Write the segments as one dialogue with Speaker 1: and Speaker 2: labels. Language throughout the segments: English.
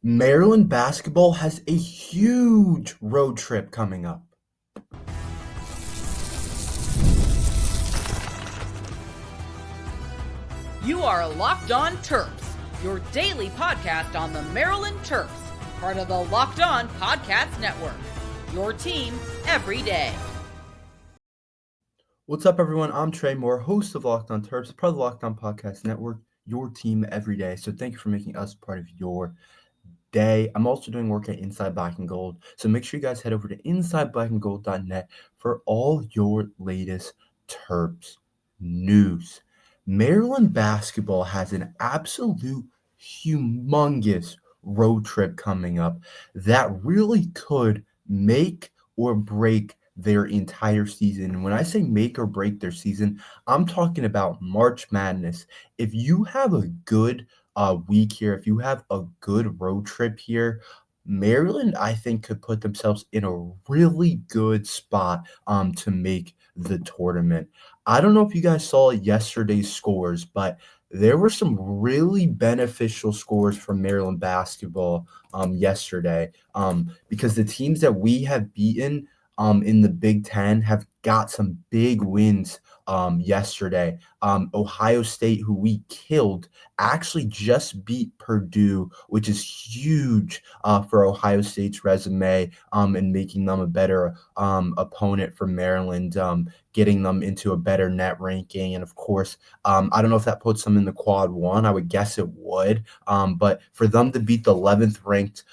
Speaker 1: Maryland basketball has a huge road trip coming up.
Speaker 2: You are Locked On Terps, your daily podcast on the Maryland Terps, part of the Locked On Podcast Network. Your team every day.
Speaker 1: What's up, everyone? I'm Tre Moore, host of Locked On Terps, part of the Locked On Podcast Network, your team every day. So thank you for making us part of your day. I'm also doing work at Inside Black and Gold, so make sure you guys head over to insideblackandgold.net for all your latest Terps news. Maryland basketball has an absolute humongous road trip coming up that really could make or break their entire season. And when I say make or break their season, I'm talking about March Madness. If you have a good week here, if you have a good road trip here, Maryland, I think, could put themselves in a really good spot to make the tournament. I don't know if you guys saw yesterday's scores, but there were some really beneficial scores from Maryland basketball yesterday because the teams that we have beaten in the Big Ten have got some big wins yesterday. Ohio State, who we killed, actually just beat Purdue, which is huge for Ohio State's resume and making them a better opponent for Maryland, getting them into a better net ranking. And of course, I don't know if that puts them in the quad one. I would guess it would. But for them to beat the 11th ranked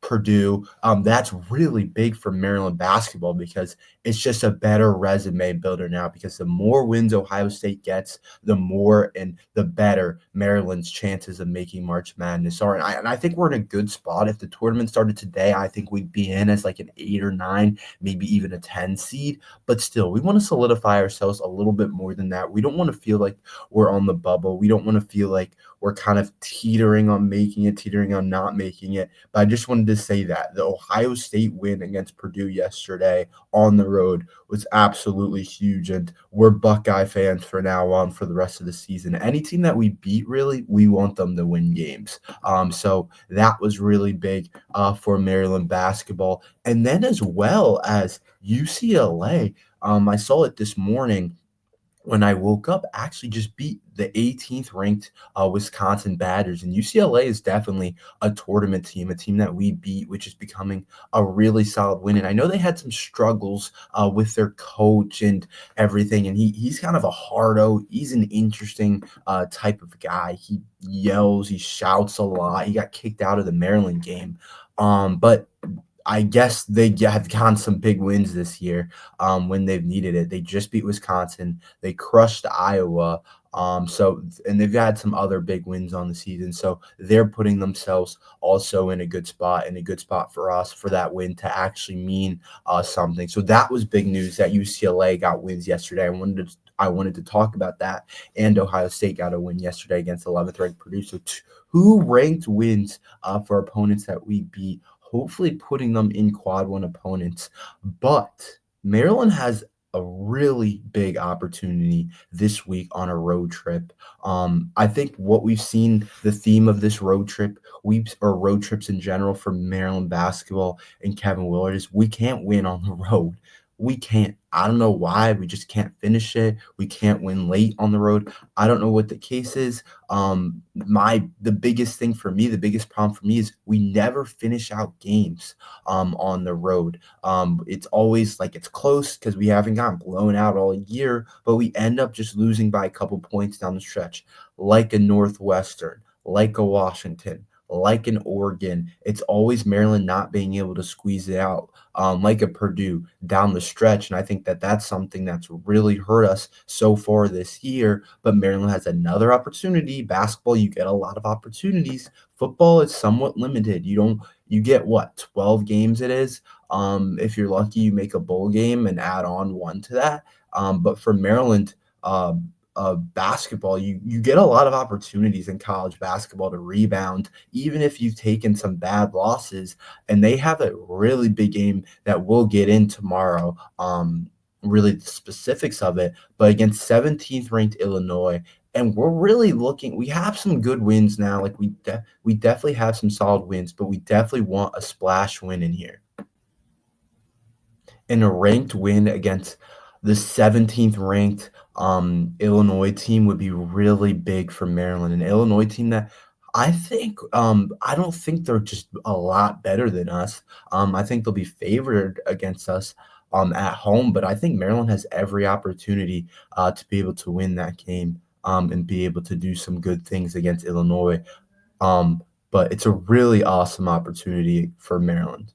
Speaker 1: Purdue, that's really big for Maryland basketball because it's just a better resume builder now, because the more wins Ohio State gets, the more and the better Maryland's chances of making March Madness are. And I think we're in a good spot. If the tournament started today, I think we'd be in as like an 8 or 9, maybe even a 10 seed. But still, we want to solidify ourselves a little bit more than that. We don't want to feel like we're on the bubble. We don't want to feel like we're kind of teetering on making it, teetering on not making it. But I just wanted to say that the Ohio State win against Purdue yesterday on the road was absolutely huge, and we're Buckeye fans for now on for the rest of the season. Any team that we beat, really, we want them to win games. So that was really big for Maryland basketball. And then as well as UCLA, I saw it this morning when I woke up, actually just beat the 18th ranked Wisconsin Badgers. And UCLA is definitely a tournament team, a team that we beat, which is becoming a really solid win. And I know they had some struggles with their coach and everything. And he's kind of a hardo. He's an interesting type of guy. He yells, he shouts a lot. He got kicked out of the Maryland game. But I guess they have gotten some big wins this year when they've needed it. They just beat Wisconsin. They crushed Iowa. And they've had some other big wins on the season. So they're putting themselves also in a good spot, for us, for that win to actually mean something. So that was big news that UCLA got wins yesterday. I wanted to talk about that. And Ohio State got a win yesterday against 11th ranked Purdue. So two ranked wins for opponents that we beat, hopefully putting them in quad one opponents. But Maryland has a really big opportunity this week on a road trip. I think what we've seen, the theme of this road trip, or road trips in general for Maryland basketball and Kevin Willard, is we can't win on the road. We can't. I don't know why. We just can't finish it. We can't win late on the road. I don't know what the case is. The biggest thing for me, the biggest problem for me is we never finish out games on the road. It's always like it's close because we haven't gotten blown out all year, but we end up just losing by a couple points down the stretch, like a Northwestern, like a Washington, like an Oregon. It's always Maryland not being able to squeeze it out, like a Purdue down the stretch. And I think that that's something that's really hurt us so far this year. But Maryland has another opportunity. Basketball, you get a lot of opportunities. Football is somewhat limited. You get what, 12 games it is. If you're lucky, you make a bowl game and add on one to that. But for Maryland, basketball, you get a lot of opportunities in college basketball to rebound, even if you've taken some bad losses. And they have a really big game that we'll get in tomorrow, really the specifics of it, but against 17th ranked Illinois. And we're really looking. We have some good wins now. Like we definitely have some solid wins, but we definitely want a splash win in here. And a ranked win against the 17th ranked Illinois team would be really big for Maryland. An Illinois team that I don't think they're just a lot better than us. I think they'll be favored against us at home, but I think Maryland has every opportunity to be able to win that game and be able to do some good things against Illinois. But it's a really awesome opportunity for Maryland.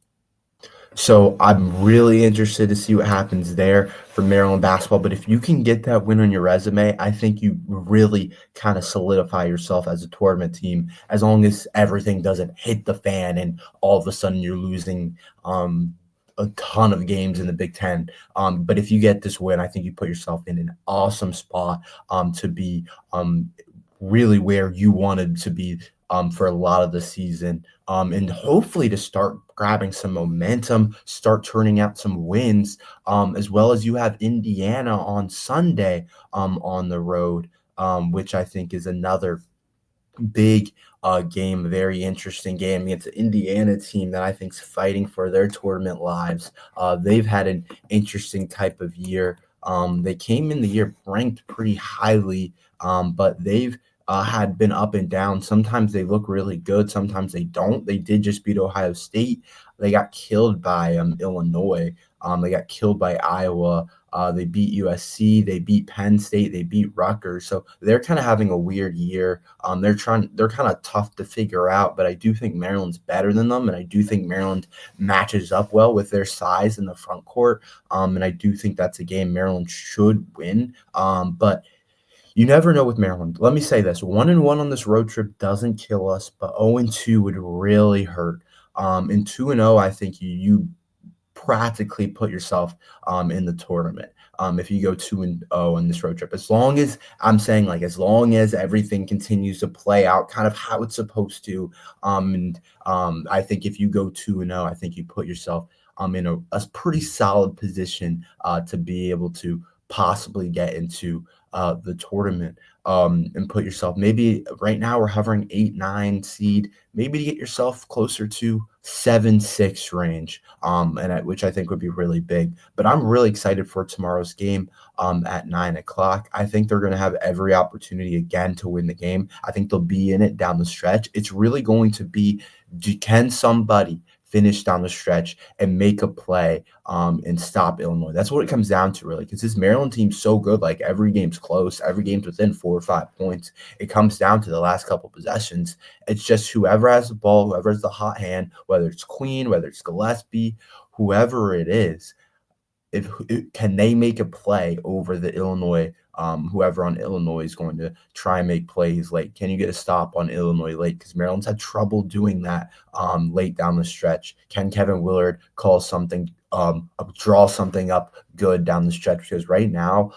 Speaker 1: So I'm really interested to see what happens there for Maryland basketball. But if you can get that win on your resume, I think you really kind of solidify yourself as a tournament team, as long as everything doesn't hit the fan and all of a sudden you're losing a ton of games in the Big Ten. But if you get this win, I think you put yourself in an awesome spot to be really where you wanted to be for a lot of the season, and hopefully to start grabbing some momentum, start turning out some wins, as well as you have Indiana on Sunday on the road, which I think is another big game, a very interesting game against the Indiana team that I think is fighting for their tournament lives. They've had an interesting type of year. They came in the year ranked pretty highly, but they've had been up and down. Sometimes they look really good, sometimes they don't. They did just beat Ohio State. They got killed by Illinois. They got killed by Iowa. They beat USC. They beat Penn State. They beat Rutgers. So they're kind of having a weird year. They're kind of tough to figure out, but I do think Maryland's better than them, and I do think Maryland matches up well with their size in the front court. And I do think that's a game Maryland should win. But you never know with Maryland. Let me say this: 1-1 on this road trip doesn't kill us, but 0-2 would really hurt. And 2-0, I think you practically put yourself in the tournament if you go 2-0 on this road trip. As long as as long as everything continues to play out kind of how it's supposed to, I think if you go 2-0, I think you put yourself in a pretty solid position to be able to possibly get into the tournament and put yourself, maybe right now we're hovering 8-9 seed, maybe to get yourself closer to 7-6 range, which I think would be really big. But I'm really excited for tomorrow's game at 9:00. I think they're going to have every opportunity again to win the game. I think they'll be in it down the stretch. It's really going to be, can somebody finish down the stretch and make a play and stop Illinois? That's what it comes down to, really, because this Maryland team's so good. Like, every game's close. Every game's within 4 or 5 points. It comes down to the last couple possessions. It's just whoever has the ball, whoever has the hot hand, whether it's Queen, whether it's Gillespie, whoever it is, can they make a play over the Illinois, whoever on Illinois is going to try and make plays late? Can you get a stop on Illinois late? Because Maryland's had trouble doing that late down the stretch. Can Kevin Willard call something, draw something up good down the stretch? Because right now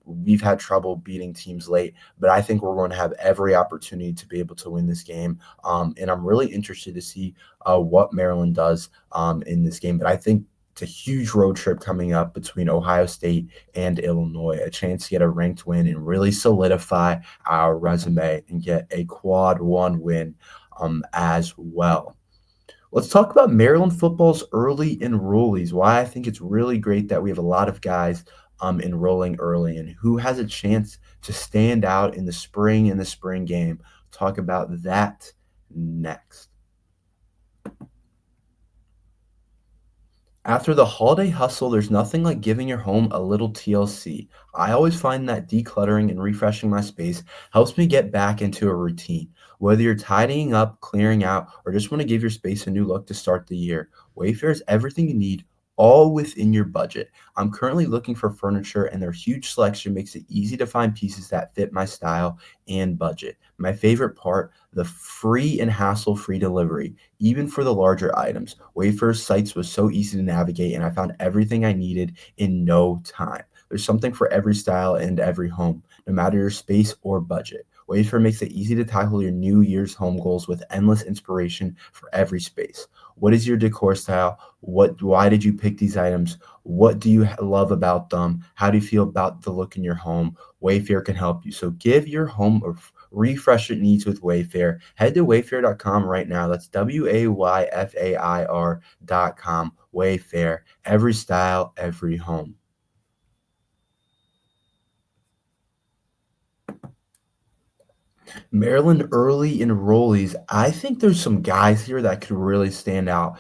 Speaker 1: we've had trouble beating teams late, but I think we're going to have every opportunity to be able to win this game. And I'm really interested to see what Maryland does in this game. But I think it's a huge road trip coming up between Ohio State and Illinois, a chance to get a ranked win and really solidify our resume and get a quad 1 win as well. Let's talk about Maryland football's early enrollees, why I think it's really great that we have a lot of guys enrolling early and who has a chance to stand out in the spring game. Talk about that next. After the holiday hustle, there's nothing like giving your home a little TLC. I always find that decluttering and refreshing my space helps me get back into a routine. Whether you're tidying up, clearing out, or just want to give your space a new look to start the year, WayFair is everything you need, all within your budget. I'm currently looking for furniture, and their huge selection makes it easy to find pieces that fit my style and budget. My favorite part, the free and hassle-free delivery, even for the larger items. WayFair's sites was so easy to navigate, and I found everything I needed in no time. There's something for every style and every home, no matter your space or budget. WayFair makes it easy to tackle your New Year's home goals with endless inspiration for every space. What is your decor style? Why did you pick these items? What do you love about them? How do you feel about the look in your home? Wayfair can help you. So give your home a refresh it needs with Wayfair. Head to wayfair.com right now. That's WAYFAIR.com. Wayfair. Every style, every home. Maryland early enrollees. I think there's some guys here that could really stand out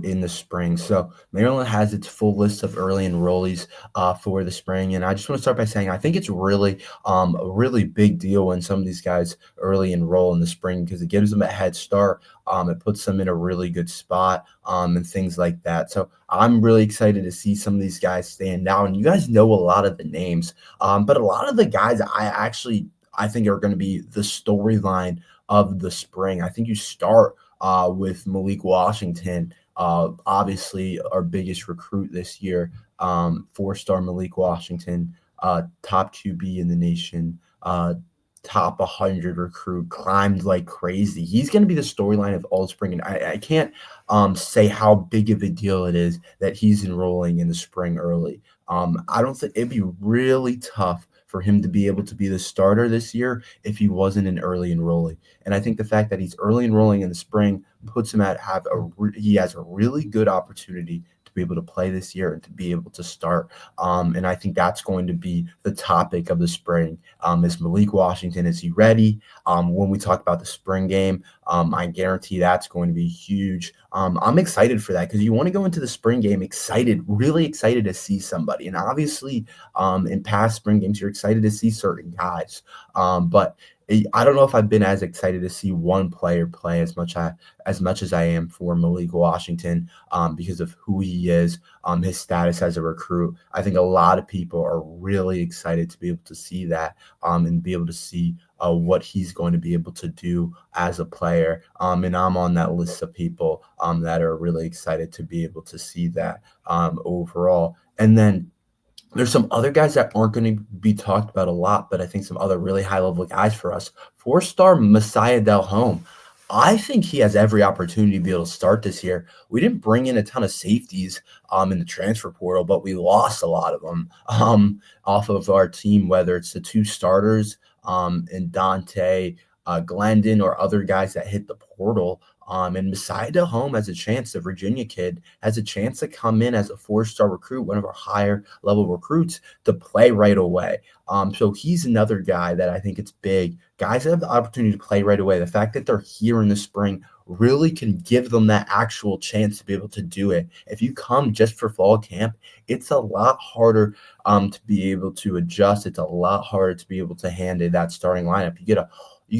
Speaker 1: in the spring. So Maryland has its full list of early enrollees for the spring, and I just want to start by saying I think it's really a really big deal when some of these guys early enroll in the spring because it gives them a head start. It puts them in a really good spot and things like that. So I'm really excited to see some of these guys stand out. And you guys know a lot of the names, but a lot of the guys I think are going to be the storyline of the spring. I think you start with Malik Washington, obviously our biggest recruit this year, four-star Malik Washington, top QB in the nation, top 100 recruit, climbed like crazy. He's going to be the storyline of all spring, and I can't say how big of a deal it is that he's enrolling in the spring early. I don't think it'd be really tough for him to be able to be the starter this year if he wasn't an early enrollee. And I think the fact that he's early enrolling in the spring puts him he has a really good opportunity to be able to play this year and to be able to start. And I think that's going to be the topic of the spring. Is Malik Washington, is he ready? When we talk about the spring game, I guarantee that's going to be huge. I'm excited for that because you want to go into the spring game really excited to see somebody. And obviously, in past spring games, you're excited to see certain guys. But I don't know if I've been as excited to see one player play as much as I am for Malik Washington because of who he is, his status as a recruit. I think a lot of people are really excited to be able to see that and be able to see what he's going to be able to do as a player. And I'm on that list of people that are really excited to be able to see that overall. And then there's some other guys that aren't going to be talked about a lot, but I think some other really high-level guys for us. Four-star Messiah Delhomme. I think he has every opportunity to be able to start this year. We didn't bring in a ton of safeties in the transfer portal, but we lost a lot of them off of our team, whether it's the two starters and Dante Glendon or other guys that hit the portal. And Messiah Delhomme has a chance, the Virginia kid, has a chance to come in as a four-star recruit, one of our higher level recruits, to play right away. So he's another guy that I think it's big. Guys that have the opportunity to play right away. The fact that they're here in the spring really can give them that actual chance to be able to do it. If you come just for fall camp, it's a lot harder to be able to adjust. It's a lot harder to be able to handle that starting lineup. You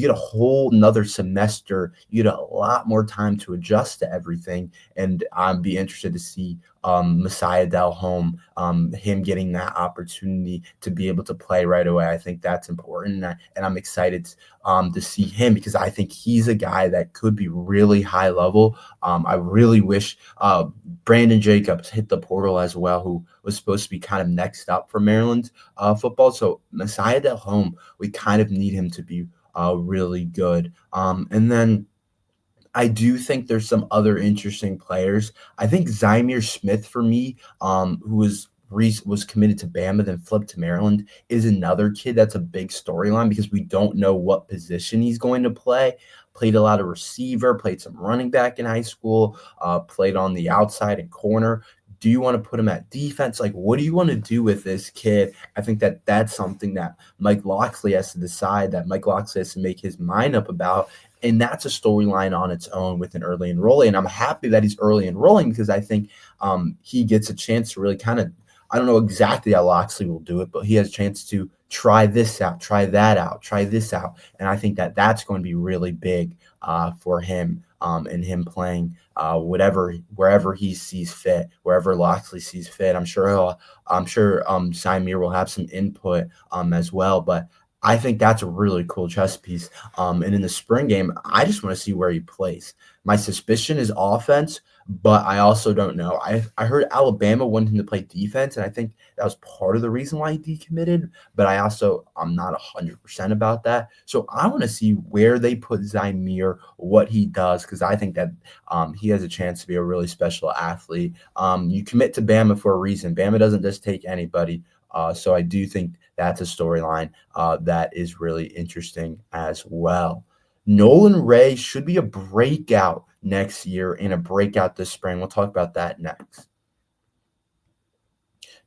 Speaker 1: get a whole nother semester. You get a lot more time to adjust to everything. And I'd be interested to see Messiah Delhomme, him getting that opportunity to be able to play right away. I think that's important. And I'm excited to see him because I think he's a guy that could be really high level. I really wish Brandon Jacobs hit the portal as well, who was supposed to be kind of next up for Maryland football. So Messiah Delhomme, we kind of need him to be really good. And then I do think there's some other interesting players. I think Zymir Smith for me, who was committed to Bama, then flipped to Maryland, is another kid that's a big storyline because we don't know what position he's going to play. Played a lot of receiver, played some running back in high school, played on the outside and corner. Do you want to put him at defense? Like, what do you want to do with this kid? I think that's something that Mike Locksley has to decide, that Mike Locksley has to make his mind up about. And that's a storyline on its own with an early enrollee. And I'm happy that he's early enrolling because I think he gets a chance to really kind of, I don't know exactly how Locksley will do it, but he has a chance to try this out, try that out, try this out. And I think that's going to be really big for him and him playing wherever he sees fit, wherever Locksley sees fit. I'm sure Zymir will have some input as well, but I think that's a really cool chess piece. And in the spring game, I just want to see where he plays. My suspicion is offense, but I also don't know. I heard Alabama wanted him to play defense, and I think that was part of the reason why he decommitted. But I'm not 100% about that. So I want to see where they put Zymir, what he does, because I think that he has a chance to be a really special athlete. You commit to Bama for a reason. Bama doesn't just take anybody. So I do think that's a storyline that is really interesting as well. Nolan Ray should be a breakout next year and a breakout this spring. We'll talk about that next.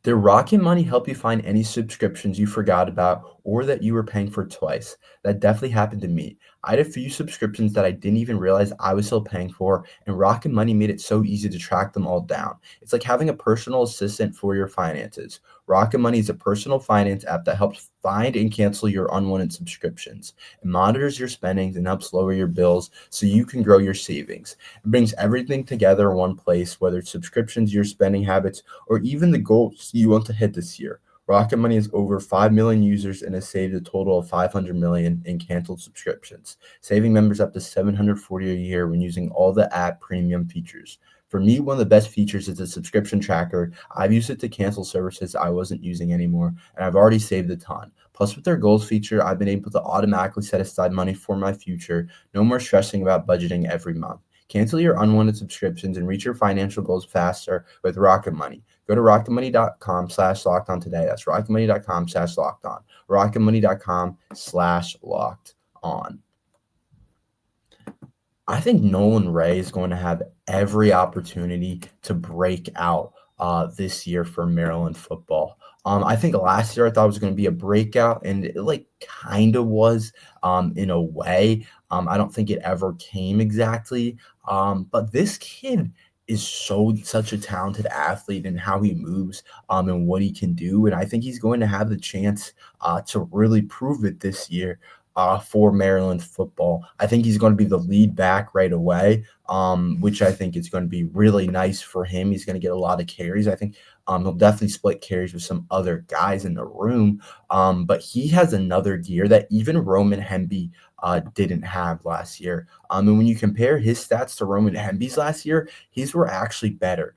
Speaker 1: Did Rocket Money help you find any subscriptions you forgot about or that you were paying for twice? That definitely happened to me. I had a few subscriptions that I didn't even realize I was still paying for, and Rocket Money made it so easy to track them all down. It's like having a personal assistant for your finances. Rocket Money is a personal finance app that helps find and cancel your unwanted subscriptions. It monitors your spendings and helps lower your bills so you can grow your savings. It brings everything together in one place, whether it's subscriptions, your spending habits, or even the goals you want to hit this year. Rocket Money has over 5 million users and has saved a total of 500 million in canceled subscriptions, saving members up to 740 a year when using all the app premium features. For me, one of the best features is the subscription tracker. I've used it to cancel services I wasn't using anymore, and I've already saved a ton. Plus, with their goals feature, I've been able to automatically set aside money for my future. No more stressing about budgeting every month. Cancel your unwanted subscriptions and reach your financial goals faster with Rocket Money. Go to rocketmoney.com/lockedon today. That's rocketmoney.com/lockedon. rocketmoney.com/lockedon. I think Nolan Ray is going to have every opportunity to break out this year for Maryland football. I think last year I thought it was going to be a breakout, and it like kind of was in a way. I don't think it ever came exactly, but this kid is such a talented athlete and how he moves and what he can do, and I think he's going to have the chance to really prove it this year for Maryland football. I think he's going to be the lead back right away, which I think is going to be really nice for him. He's going to get a lot of carries. I think he'll definitely split carries with some other guys in the room, but he has another gear that even Roman Hemby didn't have last year. And when you compare his stats to Roman Hemby's last year, his were actually better.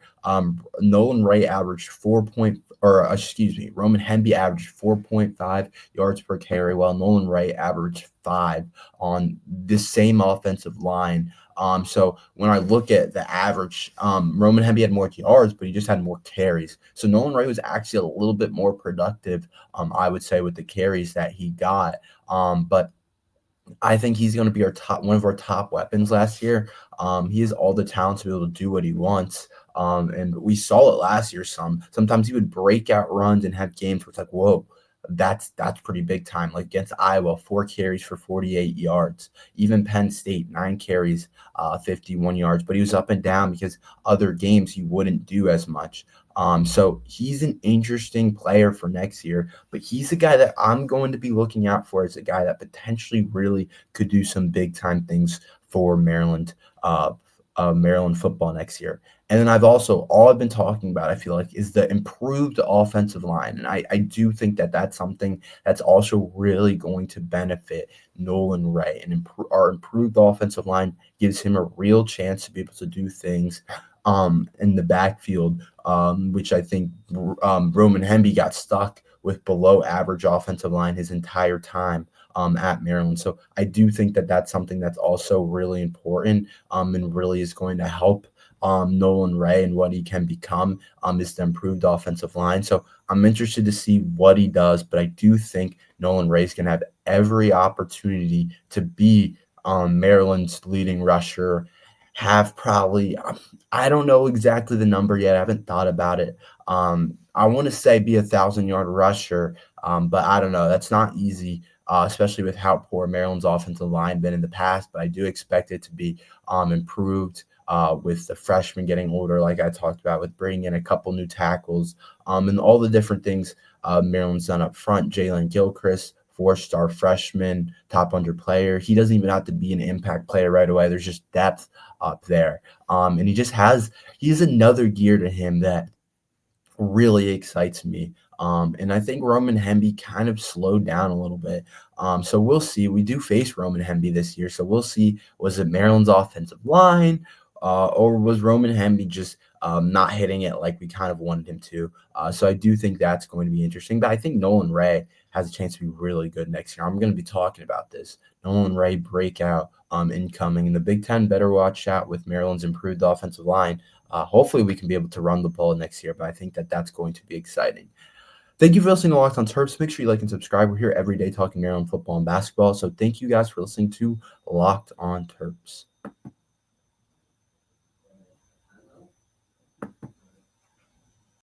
Speaker 1: Nolan Ray averaged Roman Hemby averaged 4.5 yards per carry, while Nolan Ray averaged 5 on this same offensive line. So when I look at the average, Roman Hemby had more yards, but he just had more carries. So Nolan Ray was actually a little bit more productive, I would say, with the carries that he got. But I think he's going to be one of our top weapons last year. He has all the talent to be able to do what he wants. And we saw it last year. Sometimes he would break out runs and have games where it's like, whoa, that's pretty big time. Like against Iowa, 4 carries for 48 yards. Even Penn State, 9 carries, 51 yards. But he was up and down because other games he wouldn't do as much. So he's an interesting player for next year, but he's a guy that I'm going to be looking out for as a guy that potentially really could do some big time things for Maryland football next year. And then all I've been talking about, I feel like, is the improved offensive line. And I do think that that's something that's also really going to benefit Nolan Ray. And our improved offensive line gives him a real chance to be able to do things in the backfield, which I think Roman Hemby got stuck with below average offensive line his entire time at Maryland. So I do think that that's something that's also really important and really is going to help Nolan Ray and what he can become is the improved offensive line. So I'm interested to see what he does, but I do think Nolan Ray's going to have every opportunity to be Maryland's leading rusher, have probably, I don't know exactly the number yet. I haven't thought about it. I want to say be 1,000-yard rusher, but I don't know. That's not easy, especially with how poor Maryland's offensive line been in the past. But I do expect it to be improved with the freshmen getting older, like I talked about, with bringing in a couple new tackles and all the different things Maryland's done up front. Jalen Gilchrist, 4-star freshman, top 100 player. He doesn't even have to be an impact player right away. There's just depth up there. And he has another gear to him that really excites me. And I think Roman Hemby kind of slowed down a little bit. So we'll see. We do face Roman Hemby this year, so we'll see. Was it Maryland's offensive line, or was Roman Hemby just not hitting it like we kind of wanted him to? So I do think that's going to be interesting. But I think Nolan Ray has a chance to be really good next year. I'm going to be talking about this. Nolan Ray breakout incoming in the Big Ten. Better watch out with Maryland's improved offensive line. Hopefully we can be able to run the ball next year, but I think that that's going to be exciting. Thank you for listening to Locked on Terps. Make sure you like and subscribe. We're here every day talking Maryland football and basketball. So thank you guys for listening to Locked on Terps.